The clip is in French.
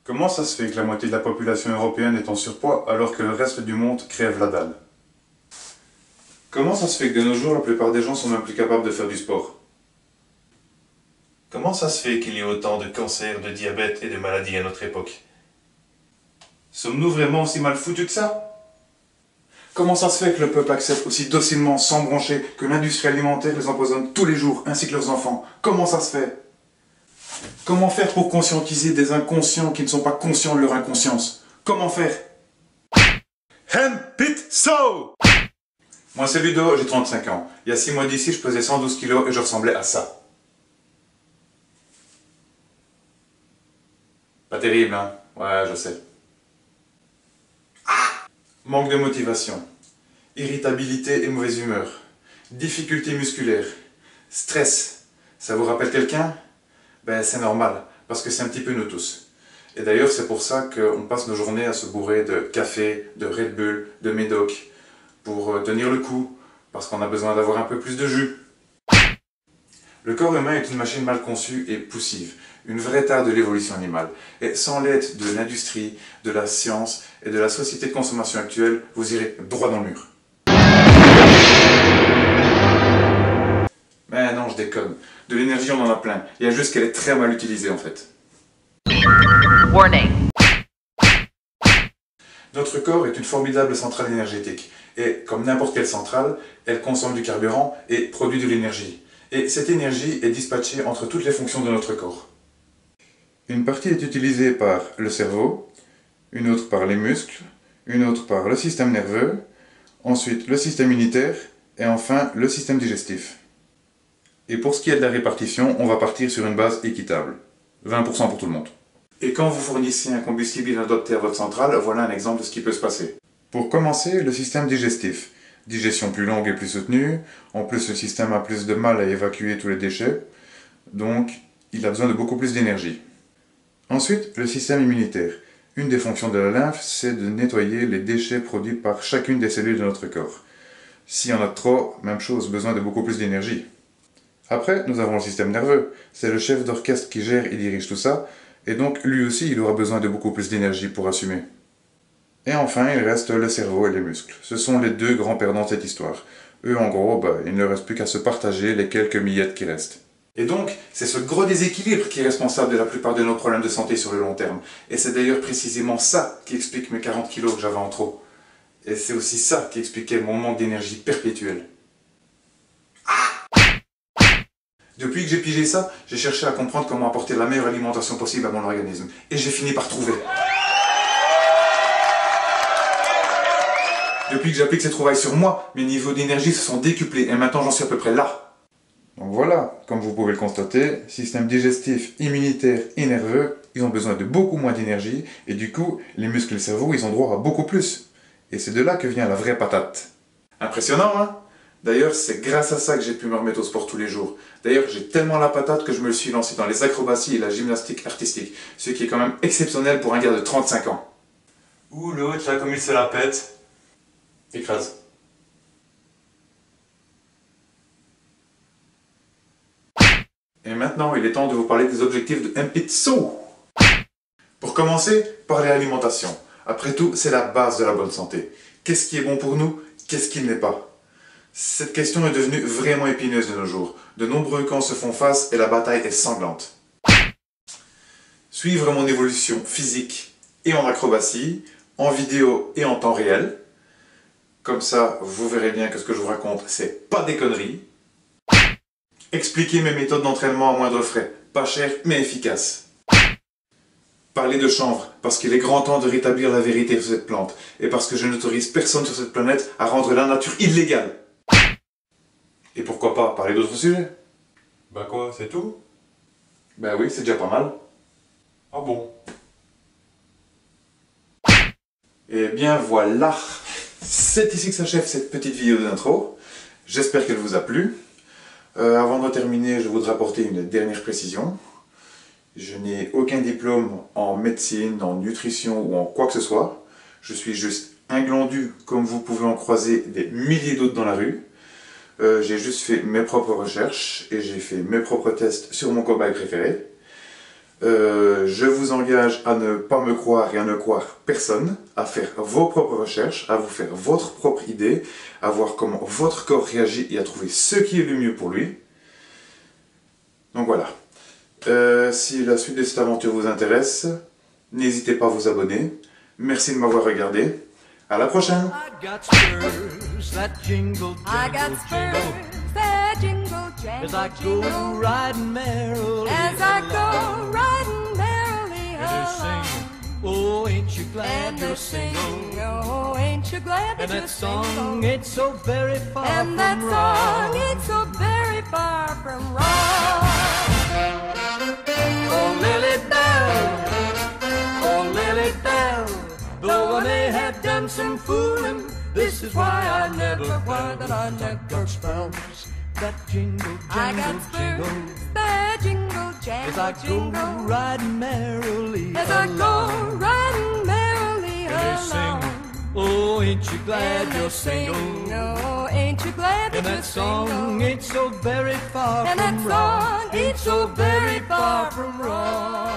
Comment ça se fait que la moitié de la population européenne est en surpoids alors que le reste du monde crève la dalle? Comment ça se fait que de nos jours, la plupart des gens sont même plus capables de faire du sport? Comment ça se fait qu'il y ait autant de cancers, de diabète et de maladies à notre époque? Sommes-nous vraiment aussi mal foutus que ça? Comment ça se fait que le peuple accepte aussi docilement, sans broncher, que l'industrie alimentaire les empoisonne tous les jours, ainsi que leurs enfants? Comment ça se fait? Comment faire pour conscientiser des inconscients qui ne sont pas conscients de leur inconscience? Comment faire? So! Moi c'est Ludo, j'ai 35 ans. Il y a 6 mois d'ici, je pesais 112 kilos et je ressemblais à ça. Pas terrible, hein? Ouais, je sais. Manque de motivation, irritabilité et mauvaise humeur, difficultés musculaires, stress. Ça vous rappelle quelqu'un? Ben c'est normal, parce que c'est un petit peu nous tous. Et d'ailleurs c'est pour ça qu'on passe nos journées à se bourrer de café, de Red Bull, de Médoc, pour tenir le coup, parce qu'on a besoin d'avoir un peu plus de jus. Le corps humain est une machine mal conçue et poussive, une vraie tare de l'évolution animale. Et sans l'aide de l'industrie, de la science et de la société de consommation actuelle, vous irez droit dans le mur. Mais non, je déconne. De l'énergie, on en a plein. Il y a juste qu'elle est très mal utilisée en fait. Warning. Notre corps est une formidable centrale énergétique. Et comme n'importe quelle centrale, elle consomme du carburant et produit de l'énergie. Et cette énergie est dispatchée entre toutes les fonctions de notre corps. Une partie est utilisée par le cerveau, une autre par les muscles, une autre par le système nerveux, ensuite le système immunitaire et enfin le système digestif. Et pour ce qui est de la répartition, on va partir sur une base équitable. 20% pour tout le monde. Et quand vous fournissez un combustible inadapté à votre centrale, voilà un exemple de ce qui peut se passer. Pour commencer, le système digestif. Digestion plus longue et plus soutenue. En plus, le système a plus de mal à évacuer tous les déchets. Donc, il a besoin de beaucoup plus d'énergie. Ensuite, le système immunitaire. Une des fonctions de la lymphe, c'est de nettoyer les déchets produits par chacune des cellules de notre corps. S'il y en a trop, même chose, besoin de beaucoup plus d'énergie. Après, nous avons le système nerveux. C'est le chef d'orchestre qui gère et dirige tout ça. Et donc, lui aussi, il aura besoin de beaucoup plus d'énergie pour assumer. Et enfin, il reste le cerveau et les muscles. Ce sont les deux grands perdants de cette histoire. Eux, en gros, il ne reste plus qu'à se partager les quelques miettes qui restent. Et donc, c'est ce gros déséquilibre qui est responsable de la plupart de nos problèmes de santé sur le long terme. Et c'est d'ailleurs précisément ça qui explique mes 40 kilos que j'avais en trop. Et c'est aussi ça qui expliquait mon manque d'énergie perpétuel. Depuis que j'ai pigé ça, j'ai cherché à comprendre comment apporter la meilleure alimentation possible à mon organisme. Et j'ai fini par trouver. Depuis que j'applique ces trouvailles sur moi, mes niveaux d'énergie se sont décuplés et maintenant j'en suis à peu près là. Donc voilà, comme vous pouvez le constater, système digestif, immunitaire et nerveux, ils ont besoin de beaucoup moins d'énergie et du coup, les muscles et le cerveau, ils ont droit à beaucoup plus. Et c'est de là que vient la vraie patate. Impressionnant, hein? D'ailleurs, c'est grâce à ça que j'ai pu me remettre au sport tous les jours. D'ailleurs, j'ai tellement la patate que je me suis lancé dans les acrobaties et la gymnastique artistique, ce qui est quand même exceptionnel pour un gars de 35 ans. Ouh, l'autre, là, comme il se la pète. Écrase. Et maintenant, il est temps de vous parler des objectifs de MPITSO. Pour commencer, parler alimentation. Après tout, c'est la base de la bonne santé. Qu'est-ce qui est bon pour nous? Qu'est-ce qui ne l'est pas? Cette question est devenue vraiment épineuse de nos jours. De nombreux camps se font face et la bataille est sanglante. Suivre mon évolution physique et en acrobatie, en vidéo et en temps réel. Comme ça, vous verrez bien que ce que je vous raconte, c'est pas des conneries. Expliquer mes méthodes d'entraînement à moindre frais, pas cher mais efficace. Parler de chanvre, parce qu'il est grand temps de rétablir la vérité sur cette plante, et parce que je n'autorise personne sur cette planète à rendre la nature illégale. Et pourquoi pas parler d'autres sujets? Bah quoi, c'est tout? Ben oui, c'est déjà pas mal. Ah bon? Et bien voilà, c'est ici que s'achève cette petite vidéo d'intro. J'espère qu'elle vous a plu. Avant de terminer, je voudrais apporter une dernière précision. Je n'ai aucun diplôme en médecine, en nutrition ou en quoi que ce soit. Je suis juste un glandu, comme vous pouvez en croiser des milliers d'autres dans la rue. J'ai juste fait mes propres recherches et j'ai fait mes propres tests sur mon cobaye préféré. Je vous engage à ne pas me croire et à ne croire personne, à faire vos propres recherches, à vous faire votre propre idée, à voir comment votre corps réagit et à trouver ce qui est le mieux pour lui. Donc voilà. Si la suite de cette aventure vous intéresse, n'hésitez pas à vous abonner. Merci de m'avoir regardé. À la prochaine. I got spurs that jingle, as I go riding merrily, and they sing, oh, ain't you glad you're single? Oh, ain't you glad that And you're that song single? ain't so very far And from that song wrong. ain't so very far from wrong. Oh, Lily Bell, oh, Lily Bell, though I may have done some fooling, this is why I never spells that jingle, I got jingle, jingle, spurs that jingle, as I jangle, go jingle. riding merrily As I along. go riding merrily And they along. sing, oh, ain't you glad And you're they sing, single? oh, ain't you glad that And you're that song single? ain't so very far And that from wrong. song ain't so very far from wrong.